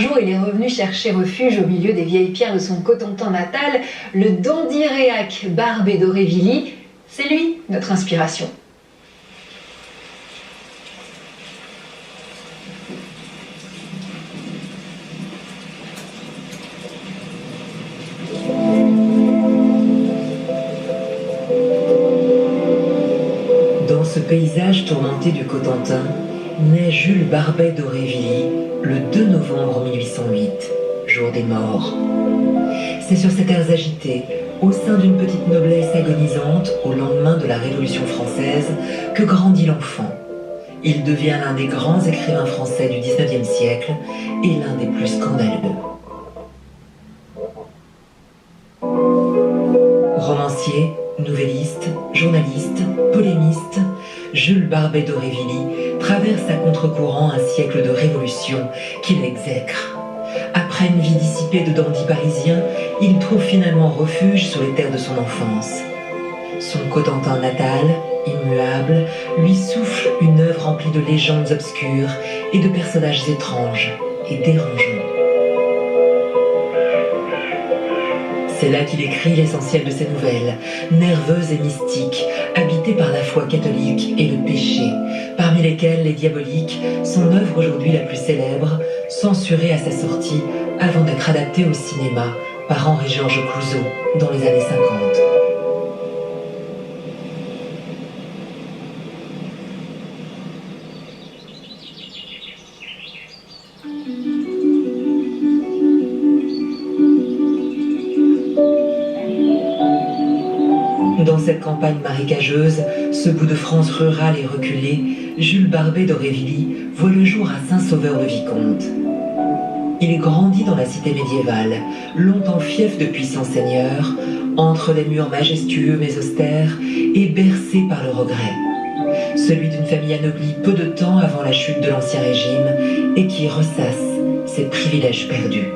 jour, il est revenu chercher refuge au milieu des vieilles pierres de son Cotentin natal, le dandy-réac Barbé d'Aurevilly. C'est lui, notre inspiration. Dans ce paysage tourmenté du Cotentin, naît Jules Barbet d'Aurevilly le 2 novembre 1808, jour des morts. C'est sur ces terres agitées, au sein d'une petite noblesse agonisante au lendemain de la Révolution française, que grandit l'enfant. Il devient l'un des grands écrivains français du XIXe siècle et l'un des plus scandaleux. Romancier, nouvelliste, journaliste, polémiste, Jules Barbet d'Aurevilly traverse à contre-courant un siècle de révolution qu'il exècre. Après une vie dissipée de dandy parisien, il trouve finalement refuge sur les terres de son enfance. Son Cotentin natal, immuable, lui souffle une œuvre remplie de légendes obscures et de personnages étranges et dérangeants. C'est là qu'il écrit l'essentiel de ses nouvelles, nerveuses et mystiques, habitées par la foi catholique et le péché, parmi lesquelles Les Diaboliques, son œuvre aujourd'hui la plus célèbre, censurée à sa sortie avant d'être adaptée au cinéma par Henri-Georges Clouzot dans les années 50. Dans cette campagne marécageuse, ce bout de France rurale et reculé, Jules Barbet d'Aurevilly voit le jour à Saint-Sauveur-le-Vicomte. Il grandit dans la cité médiévale, longtemps fief de puissants seigneurs, entre des murs majestueux mais austères et bercé par le regret. Celui d'une famille anoblie peu de temps avant la chute de l'Ancien Régime et qui ressasse ses privilèges perdus.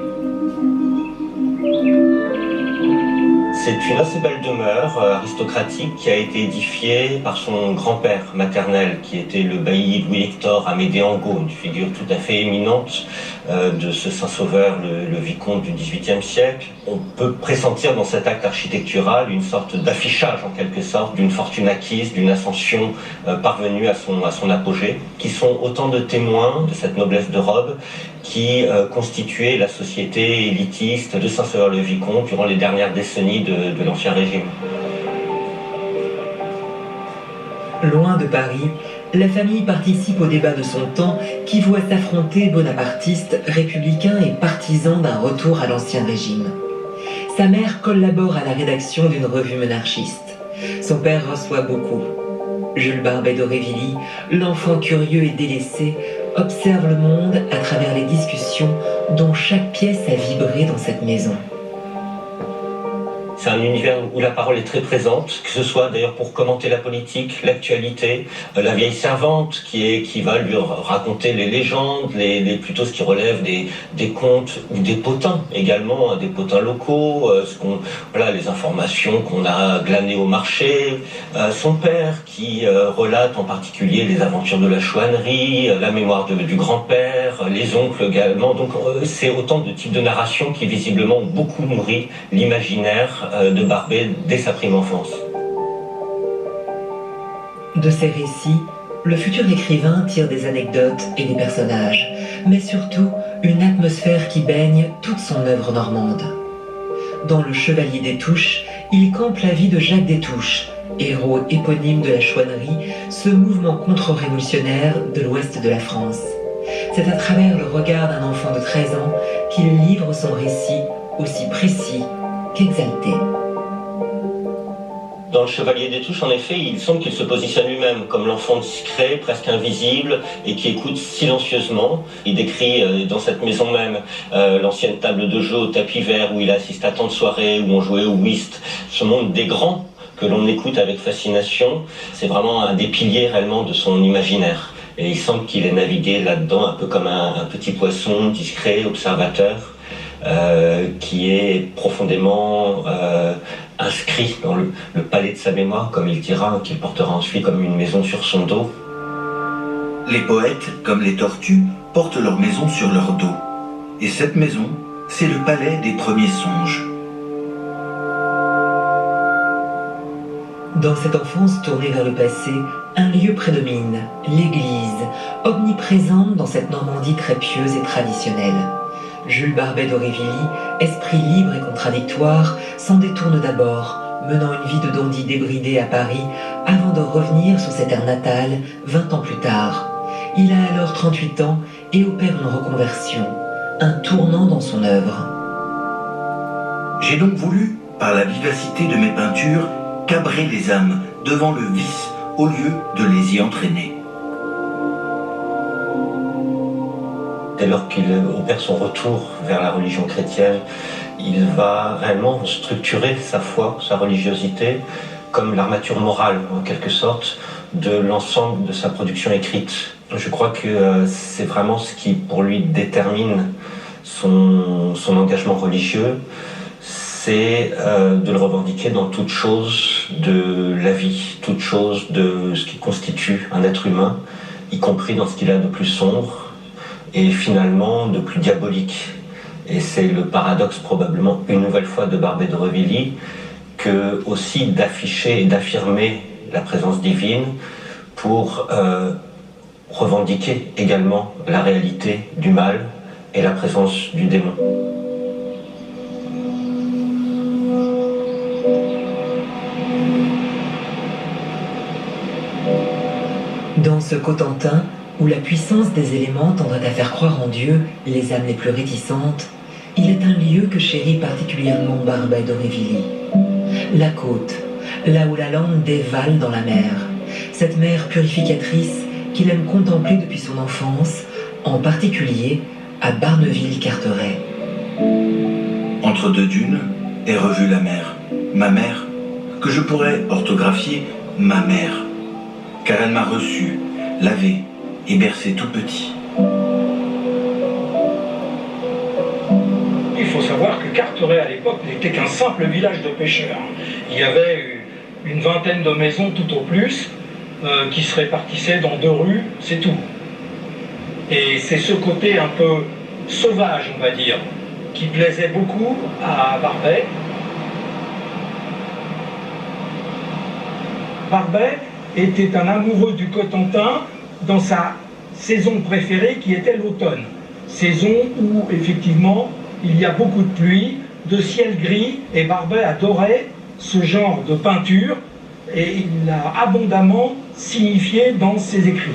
C'est une assez belle demeure aristocratique qui a été édifiée par son grand-père maternel, qui était le bailli Louis-Hector Amédée Angot, une figure tout à fait éminente de ce Saint-Sauveur, le vicomte du XVIIIe siècle. On peut pressentir dans cet acte architectural une sorte d'affichage, en quelque sorte, d'une fortune acquise, d'une ascension parvenue à son apogée, qui sont autant de témoins de cette noblesse de robe qui constituait la société élitiste de Saint-Sauveur-le-Vicomte durant les dernières décennies de l'Ancien Régime. Loin de Paris, la famille participe au débat de son temps qui voit s'affronter bonapartistes, républicains et partisans d'un retour à l'Ancien Régime. Sa mère collabore à la rédaction d'une revue monarchiste. Son père reçoit beaucoup. Jules Barbet d'Aurevilly, l'enfant curieux et délaissé, observe le monde à travers les discussions dont chaque pièce a vibré dans cette maison. C'est un univers où la parole est très présente, que ce soit d'ailleurs pour commenter la politique, l'actualité, la vieille servante qui va lui raconter les légendes, plutôt ce qui relève des contes ou des potins également, des potins locaux, les informations qu'on a glanées au marché. Son père qui relate en particulier les aventures de la chouannerie, la mémoire du grand-père, les oncles également. Donc c'est autant de types de narrations qui visiblement ont beaucoup nourri l'imaginaire de Barbet dès sa prime enfance. De ces récits, le futur écrivain tire des anecdotes et des personnages, mais surtout une atmosphère qui baigne toute son œuvre normande. Dans Le Chevalier des Touches, il campe la vie de Jacques des Touches, héros éponyme de la chouannerie, ce mouvement contre-révolutionnaire de l'ouest de la France. C'est à travers le regard d'un enfant de 13 ans qu'il livre son récit aussi précis qu'exalté. Dans Le Chevalier des Touches, en effet, il semble qu'il se positionne lui-même comme l'enfant discret, presque invisible, et qui écoute silencieusement. Il décrit dans cette maison même l'ancienne table de jeu au tapis vert où il assiste à tant de soirées, où on jouait au whist. Ce monde des grands que l'on écoute avec fascination, c'est vraiment un des piliers réellement de son imaginaire. Et il semble qu'il ait navigué là-dedans un peu comme un petit poisson discret, observateur, qui est profondément inscrit dans le palais de sa mémoire, comme il dira, qu'il portera ensuite comme une maison sur son dos. Les poètes, comme les tortues, portent leur maison sur leur dos. Et cette maison, c'est le palais des premiers songes. Dans cette enfance tournée vers le passé, un lieu prédomine, l'église, omniprésente dans cette Normandie très pieuse et traditionnelle. Jules Barbet d'Aurevilly, esprit libre et contradictoire, s'en détourne d'abord, menant une vie de dandy débridé à Paris, avant de revenir sur sa terre natale 20 ans plus tard. Il a alors 38 ans et opère une reconversion, un tournant dans son œuvre. J'ai donc voulu, par la vivacité de mes peintures, cabrer les âmes devant le vice au lieu de les y entraîner. Dès lors qu'il opère son retour vers la religion chrétienne, il va réellement structurer sa foi, sa religiosité, comme l'armature morale, en quelque sorte, de l'ensemble de sa production écrite. Je crois que c'est vraiment ce qui, pour lui, détermine son engagement religieux, c'est de le revendiquer dans toute chose de la vie, toute chose de ce qui constitue un être humain, y compris dans ce qu'il a de plus sombre et finalement de plus diabolique. Et c'est le paradoxe probablement une nouvelle fois de Barbet d'Aurevilly que aussi d'afficher et d'affirmer la présence divine pour revendiquer également la réalité du mal et la présence du démon. Dans ce Cotentin, où la puissance des éléments tendrait à faire croire en Dieu les âmes les plus réticentes, il est un lieu que chérit particulièrement Barbet d'Aurevilly. La côte, là où la lande dévale dans la mer, cette mer purificatrice qu'il aime contempler depuis son enfance, en particulier à Barneville-Carteret. Entre deux dunes est revue la mer, ma mère, que je pourrais orthographier ma mère, car elle m'a reçu, lavé et bercé tout petit. Il faut savoir que Carteret à l'époque n'était qu'un simple village de pêcheurs. Il y avait une vingtaine de maisons tout au plus qui se répartissaient dans 2 rues, c'est tout. Et c'est ce côté un peu sauvage, on va dire, qui plaisait beaucoup à Barbet. Barbet était un amoureux du Cotentin dans sa saison préférée qui était l'automne. Saison où effectivement il y a beaucoup de pluie, de ciel gris, et Barbet adorait ce genre de peinture et il l'a abondamment signifié dans ses écrits.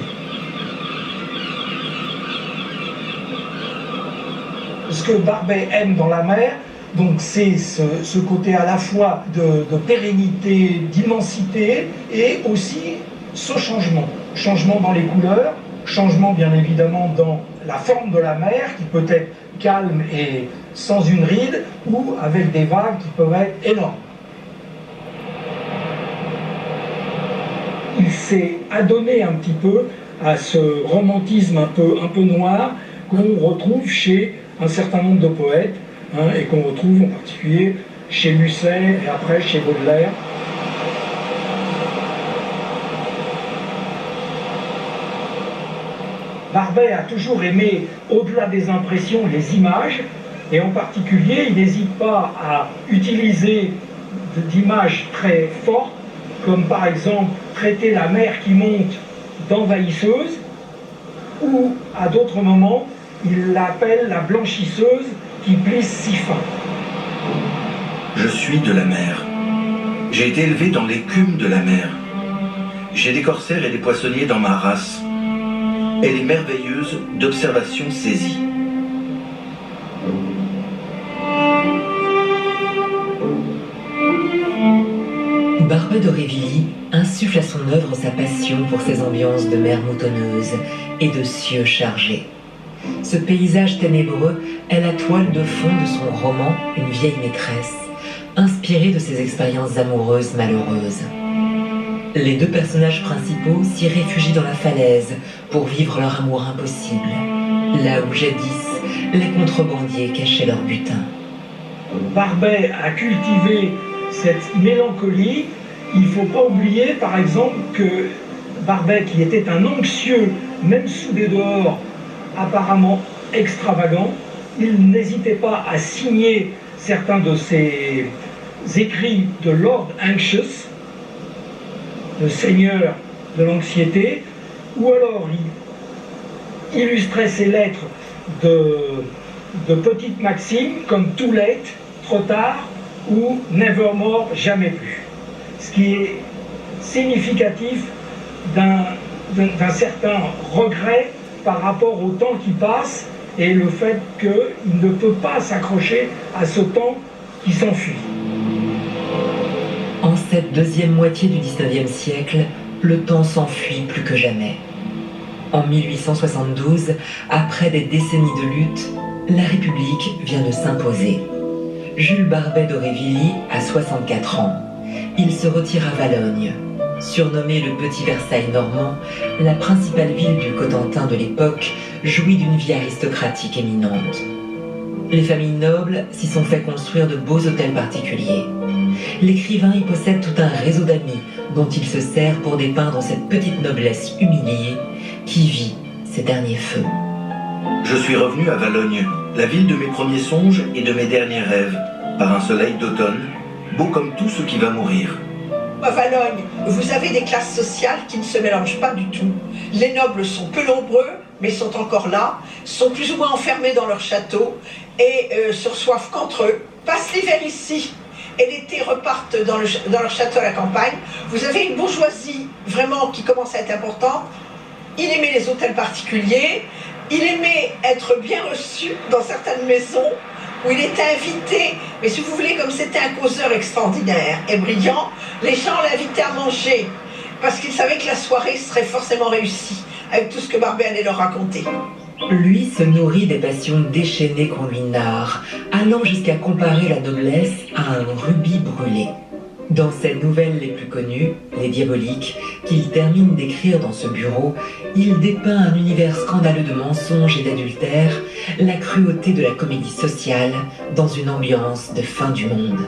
Ce que Barbet aime dans la mer, donc c'est ce côté à la fois de pérennité, d'immensité et aussi ce changement. Changement dans les couleurs, changement bien évidemment dans la forme de la mer qui peut être calme et sans une ride ou avec des vagues qui peuvent être énormes. Il s'est adonné un petit peu à ce romantisme un peu noir qu'on retrouve chez un certain nombre de poètes et qu'on retrouve en particulier chez Musset et après chez Baudelaire. Barbet a toujours aimé, au-delà des impressions, les images, et en particulier, il n'hésite pas à utiliser d'images très fortes, comme par exemple traiter la mer qui monte d'envahisseuse, ou à d'autres moments, il l'appelle la blanchisseuse qui plisse si fin. Je suis de la mer. J'ai été élevé dans l'écume de la mer. J'ai des corsaires et des poissonniers dans ma race. Elle est merveilleuse d'observation saisie. Barbet d'Aurevilly insuffle à son œuvre sa passion pour ces ambiances de mer moutonneuse et de cieux chargés. Ce paysage ténébreux est la toile de fond de son roman Une vieille maîtresse, inspiré de ses expériences amoureuses malheureuses. Les 2 personnages principaux s'y réfugient dans la falaise pour vivre leur amour impossible, là où jadis les contrebandiers cachaient leur butin. Barbet a cultivé cette mélancolie. Il ne faut pas oublier par exemple que Barbet, qui était un anxieux, même sous des dehors apparemment extravagants, il n'hésitait pas à signer certains de ses écrits de Lord Anxious, le seigneur de l'anxiété, ou alors il illustrait ses lettres de petites maximes comme Too late, trop tard, ou Nevermore, jamais plus. Ce qui est significatif d'un certain regret par rapport au temps qui passe et le fait qu'il ne peut pas s'accrocher à ce temps qui s'enfuit. En cette deuxième moitié du XIXe siècle, le temps s'enfuit plus que jamais. En 1872, après des décennies de lutte, la République vient de s'imposer. Jules Barbet d'Aurevilly a 64 ans. Il se retire à Valognes. Surnommé le Petit Versailles normand, la principale ville du Cotentin de l'époque jouit d'une vie aristocratique éminente. Les familles nobles s'y sont fait construire de beaux hôtels particuliers. L'écrivain y possède tout un réseau d'amis dont il se sert pour dépeindre cette petite noblesse humiliée qui vit ses derniers feux. Je suis revenu à Valognes, la ville de mes premiers songes et de mes derniers rêves, par un soleil d'automne, beau comme tout ce qui va mourir. À Valognes, vous avez des classes sociales qui ne se mélangent pas du tout. Les nobles sont peu nombreux, mais sont encore là, sont plus ou moins enfermés dans leur château et se reçoivent qu'entre eux, passent l'hiver ici et l'été repartent dans leur château à la campagne. Vous avez une bourgeoisie vraiment qui commence à être importante. Il aimait les hôtels particuliers, il aimait être bien reçu dans certaines maisons où il était invité, mais si vous voulez, comme c'était un causeur extraordinaire et brillant, les gens l'invitaient à manger, parce qu'ils savaient que la soirée serait forcément réussie, avec tout ce que Barbet allait leur raconter. Lui se nourrit des passions déchaînées qu'on lui narre, allant jusqu'à comparer la noblesse à un rubis brûlé. Dans ses nouvelles les plus connues, Les Diaboliques, qu'il termine d'écrire dans ce bureau, il dépeint un univers scandaleux de mensonges et d'adultère, la cruauté de la comédie sociale dans une ambiance de fin du monde.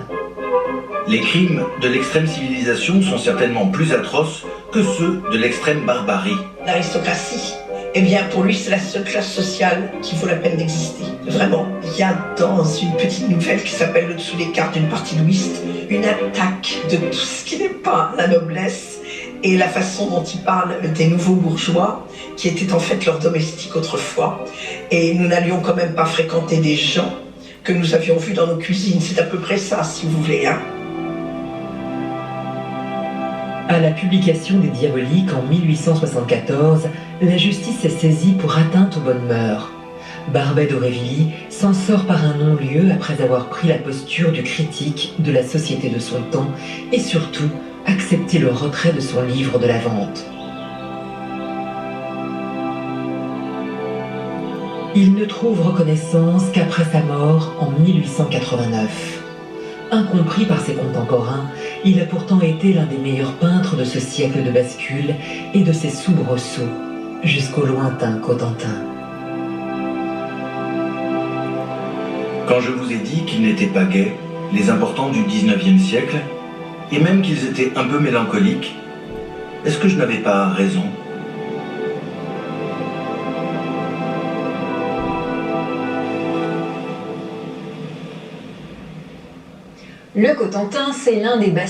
Les crimes de l'extrême civilisation sont certainement plus atroces que ceux de l'extrême barbarie. L'aristocratie, eh bien pour lui c'est la seule classe sociale qui vaut la peine d'exister. Vraiment, il y a dans une petite nouvelle qui s'appelle Le dessous des cartes d'une partie louiste, une attaque de tout ce qui n'est pas la noblesse et la façon dont il parle des nouveaux bourgeois qui étaient en fait leurs domestiques autrefois. Et nous n'allions quand même pas fréquenter des gens que nous avions vus dans nos cuisines. C'est à peu près ça, si vous voulez, hein. À la publication des Diaboliques en 1874, la justice est saisie pour atteinte aux bonnes mœurs. Barbet d'Aurevilly s'en sort par un non-lieu après avoir pris la posture du critique de la société de son temps et surtout accepté le retrait de son livre de la vente. Il ne trouve reconnaissance qu'après sa mort en 1889. Incompris par ses contemporains, il a pourtant été l'un des meilleurs peintres de ce siècle de bascule et de ses soubresauts jusqu'au lointain Cotentin. Quand je vous ai dit qu'ils n'étaient pas gais, les importants du 19e siècle, et même qu'ils étaient un peu mélancoliques, est-ce que je n'avais pas raison ? Le Cotentin, c'est l'un des bastions